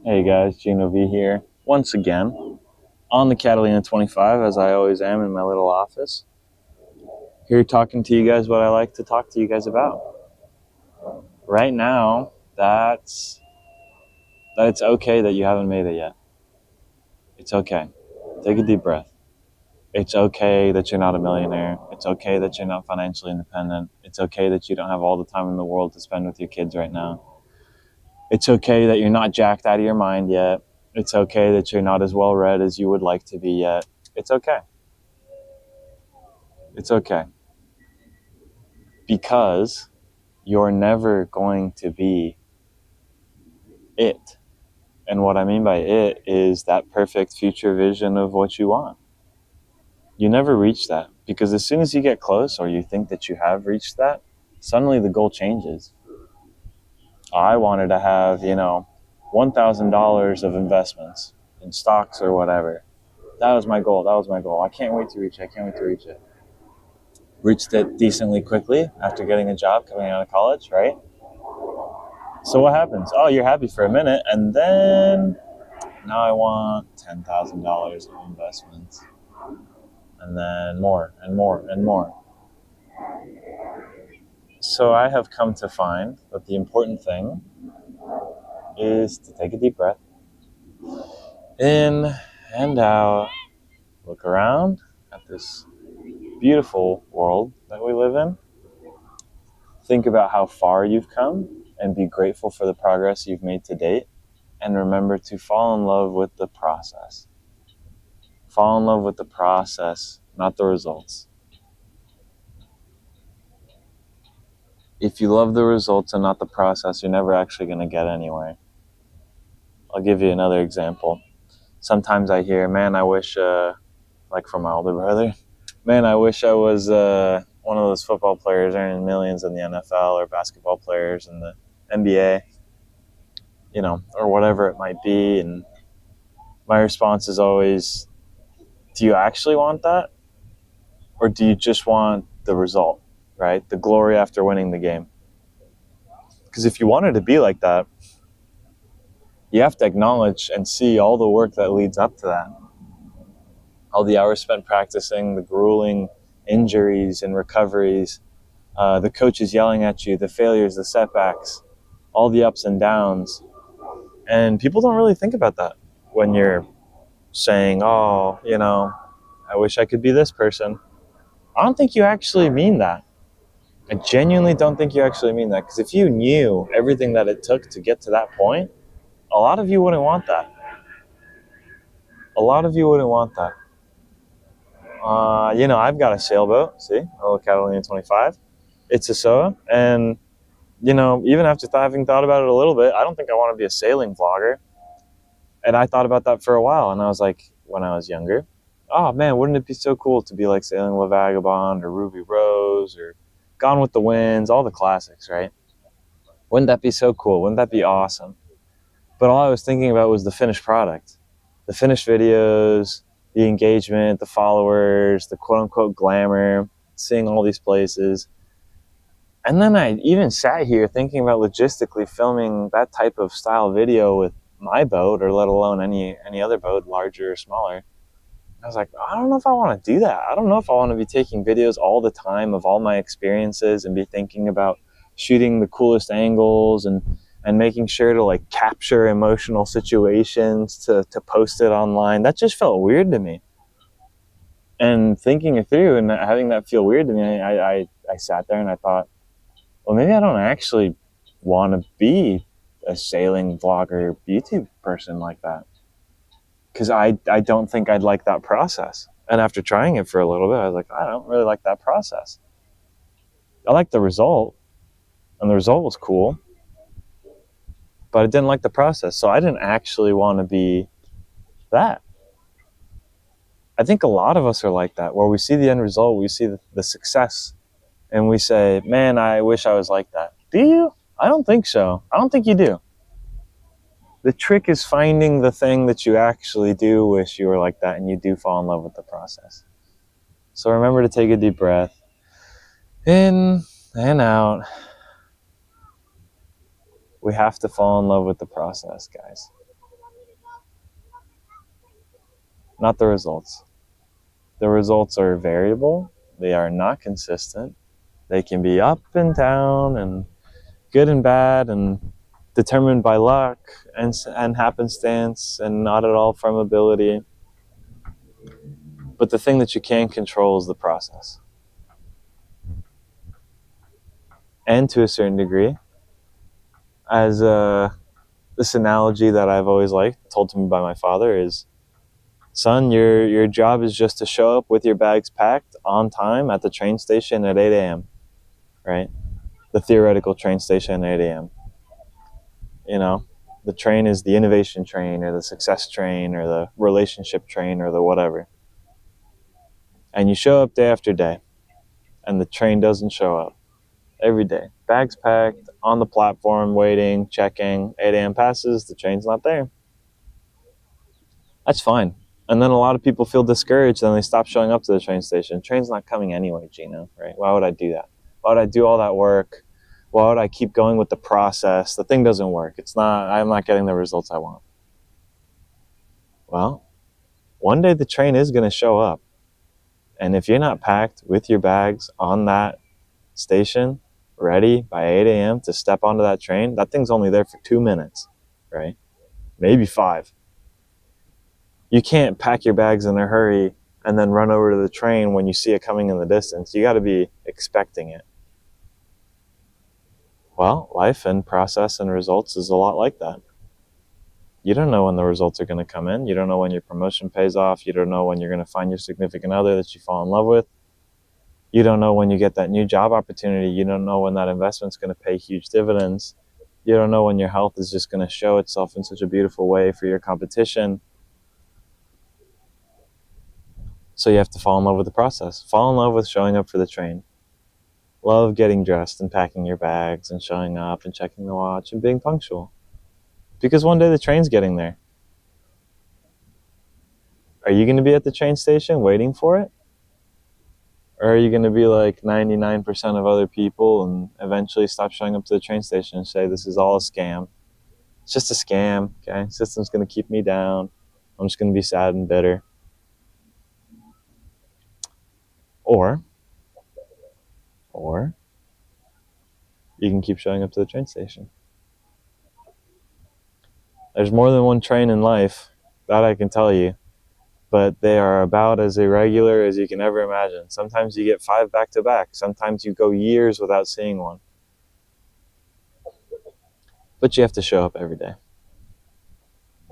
Hey guys, Gino V here, once again, on the Catalina 25, as I always am in my little office. Here talking to you guys what I like to talk to you guys about. Right now, that it's okay that you haven't made it yet. It's okay. Take a deep breath. It's okay that you're not a millionaire. It's okay that you're not financially independent. It's okay that you don't have all the time in the world to spend with your kids right now. It's okay that you're not jacked out of your mind yet. It's okay that you're not as well read as you would like to be yet. It's okay. It's okay. Because you're never going to be it. And what I mean by it is that perfect future vision of what you want. You never reach that because as soon as you get close or you think that you have reached that, suddenly the goal changes. I wanted to have, $1,000 of investments in stocks or whatever. That was my goal. That was my goal. I can't wait to reach it. I can't wait to reach it. Reached it decently quickly after getting a job coming out of college, right? So what happens? Oh, you're happy for a minute, and then now I want $10,000 of investments, and then more and more and more. So I have come to find that the important thing is to take a deep breath, in and out, look around at this beautiful world that we live in, think about how far you've come, and be grateful for the progress you've made to date, and remember to fall in love with the process. Fall in love with the process, not the results. If you love the results and not the process, you're never actually going to get anywhere. I'll give you another example. Sometimes I hear, man, I wish, like from my older brother, man, I wish I was one of those football players earning millions in the NFL or basketball players in the NBA, or whatever it might be. And my response is always, do you actually want that? Or do you just want the result, right? The glory after winning the game. Because if you wanted to be like that, you have to acknowledge and see all the work that leads up to that. All the hours spent practicing, the grueling injuries and recoveries, the coaches yelling at you, the failures, the setbacks, all the ups and downs. And people don't really think about that when you're saying, oh, I wish I could be this person. I don't think you actually mean that. I genuinely don't think you actually mean that. Because if you knew everything that it took to get to that point, a lot of you wouldn't want that. A lot of you wouldn't want that. I've got a sailboat, see, a little Catalina 25. It's a SOA, and, even after having thought about it a little bit, I don't think I want to be a sailing vlogger. And I thought about that for a while, and I was like, when I was younger, oh man, wouldn't it be so cool to be like Sailing La Vagabond or Ruby Rose or Gone with the Winds, all the classics, right? Wouldn't that be so cool? Wouldn't that be awesome? But all I was thinking about was the finished product, the finished videos, the engagement, the followers, the quote unquote glamour, seeing all these places. And then I even sat here thinking about logistically filming that type of style video with my boat, or let alone any other boat, larger or smaller. I was like, I don't know if I want to do that. I don't know if I want to be taking videos all the time of all my experiences and be thinking about shooting the coolest angles and making sure to like capture emotional situations to post it online. That just felt weird to me. And thinking it through and having that feel weird to me, I sat there and I thought, well, maybe I don't actually want to be a sailing vlogger YouTube person like that. Because I don't think I'd like that process. And after trying it for a little bit, I was like, I don't really like that process. I like the result, and the result was cool, but I didn't like the process. So I didn't actually want to be that. I think a lot of us are like that, where we see the end result, we see the success, and we say, man, I wish I was like that. Do you? I don't think so. I don't think you do. The trick is finding the thing that you actually do wish you were like that, and you do fall in love with the process. So remember to take a deep breath, in and out. We have to fall in love with the process, guys. not the results. The results are variable. They are not consistent. They can be up and down and good and bad and determined by luck and happenstance and not at all from ability. But the thing that you can control is the process. And to a certain degree, as this analogy that I've always liked, told to me by my father, is, son, your job is just to show up with your bags packed on time at the train station at 8 a.m., right? The theoretical train station at 8 a.m. You know, the train is the innovation train or the success train or the relationship train or the whatever. And you show up day after day, and the train doesn't show up every day. Bags packed, on the platform, waiting, checking. 8 a.m. passes, the train's not there. That's fine. And then a lot of people feel discouraged and they stop showing up to the train station. Train's not coming anyway, Gino, right? Why would I do that? Why would I do all that work? Why would I keep going with the process? The thing doesn't work. I'm not getting the results I want. Well, one day the train is going to show up. And if you're not packed with your bags on that station, ready by 8 a.m. to step onto that train, that thing's only there for 2 minutes, right? Maybe 5. You can't pack your bags in a hurry and then run over to the train when you see it coming in the distance. You got to be expecting it. Well, life and process and results is a lot like that. You don't know when the results are going to come in. You don't know when your promotion pays off. You don't know when you're going to find your significant other that you fall in love with. You don't know when you get that new job opportunity. You don't know when that investment's going to pay huge dividends. You don't know when your health is just going to show itself in such a beautiful way for your competition. So you have to fall in love with the process. Fall in love with showing up for the train. Love getting dressed and packing your bags and showing up and checking the watch and being punctual. Because one day the train's getting there. Are you going to be at the train station waiting for it? Or are you going to be like 99% of other people and eventually stop showing up to the train station and say, this is all a scam? It's just a scam, okay? System's going to keep me down. I'm just going to be sad and bitter. Or you can keep showing up to the train station. There's more than one train in life, that I can tell you, but they are about as irregular as you can ever imagine. Sometimes you get 5 back to back. Sometimes you go years without seeing one. But you have to show up every day.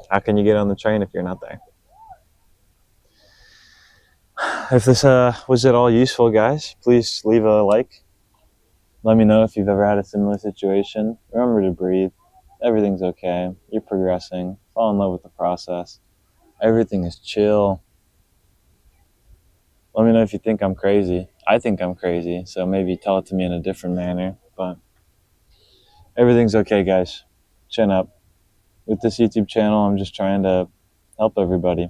How can you get on the train if you're not there? If this was at all useful, guys, please leave a like. Let me know if you've ever had a similar situation. Remember to breathe. Everything's okay. You're progressing. Fall in love with the process. Everything is chill. Let me know if you think I'm crazy. I think I'm crazy, so maybe tell it to me in a different manner. But everything's okay, guys. Chin up. With this YouTube channel, I'm just trying to help everybody.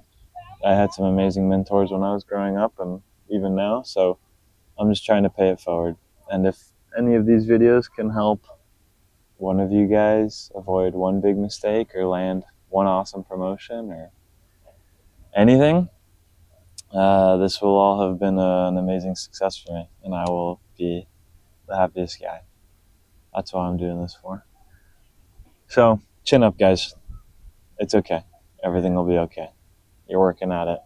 I had some amazing mentors when I was growing up and even now, so I'm just trying to pay it forward. And if any of these videos can help one of you guys avoid one big mistake or land one awesome promotion or anything, this will all have been an amazing success for me, and I will be the happiest guy. That's what I'm doing this for. So, chin up, guys. It's okay. Everything will be okay. You're working at it.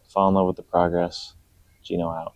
Fall in love with the progress. Gino out.